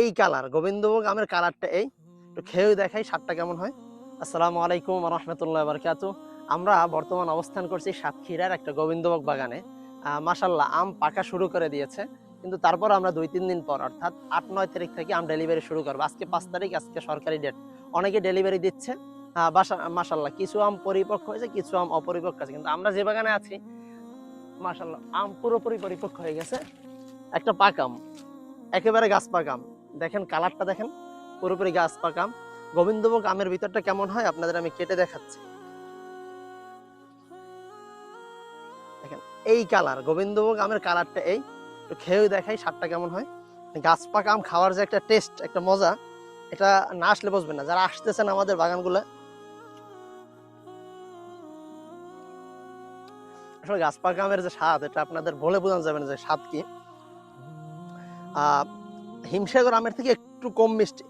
এই কালার গোবিন্দভোগ আমের কালারটা এই, একটু খেয়েও দেখাই স্বাদটা কেমন হয়। আসসালামু আলাইকুম ওয়া রাহমাতুল্লাহি ওয়া বারাকাতুহু। আমরা বর্তমান অবস্থান করছি সাতক্ষীরার একটা গোবিন্দভোগ বাগানে। মাশাআল্লাহ আম পাকা শুরু করে দিয়েছে। কিন্তু তারপর আমরা ২-৩ দিন পর অর্থাৎ ৮-৯ তারিখ থেকে আম ডেলিভারি শুরু করব। আজকে ৫ তারিখ, আজকে সরকারি ডেট। অনেকে ডেলিভারি দিচ্ছে। মাশাআল্লাহ কিছু আম পরিপক্ক হয়েছে, কিছু আম অপরিপক্ক আছে। কিন্তু আমরা যে বাগানে আছি মাশাআল্লাহ আম পুরোপুরি পরিপক্ক হয়ে গেছে। একটা পাকা আম, একেবারে গাছ পাকা আম। দেখেন কালারটা দেখেন, পুরোপুরি গাছ পাকা আম। গোবিন্দভোগ আমের ভিতরটা কেমন হয় আপনাদের আমি কেটে দেখাচ্ছি। দেখেন এই কালার গোবিন্দভোগ আমের কালারটা এই, একটু খেয়েও দেখাই স্বাদটা কেমন হয়। গাছ পাকা আম খাওয়ার যে একটা টেস্ট, একটা মজা, এটা না আসলে বুঝবেন না। যারা আসতেছেন আমাদের বাগানগুলো, আসলে গাছ পাকা আমের যে স্বাদ, এটা আপনাদের বলে বোঝানো যাবে না যে স্বাদ কি। হিমসাগর আমের থেকে একটু কম মিষ্টি,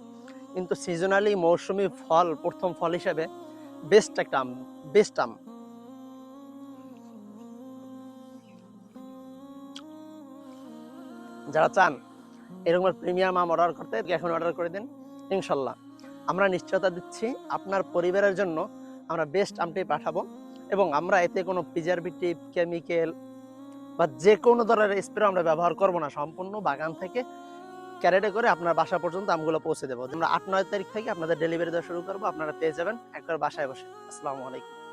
কিন্তু সিজনালি মৌসুমী ফল, প্রথম ফল হিসেবে বেস্ট একটা আম, বেস্ট আম। যারা চান এরকম প্রিমিয়াম আম অর্ডার করতে, এখন অর্ডার করে দিন। ইনশাল্লাহ আমরা নিশ্চয়তা দিচ্ছি আপনার পরিবারের জন্য আমরা বেস্ট আমটাই পাঠাবো। এবং আমরা এতে কোনো প্রিজারভেটিভ, কেমিক্যাল বা যে কোনো ধরনের স্প্রে আমরা ব্যবহার করব না। সম্পূর্ণ বাগান থেকে ক্যারেটে করে আপনার বাসা পর্যন্ত আমগুলো পৌঁছে দেবো। আমরা ৮-৯ তারিখ থেকে আপনাদের ডেলিভারি দেওয়া শুরু করবো, আপনারা পেয়ে যাবেন একবার বাসায় বসে। আসসালামু আলাইকুম।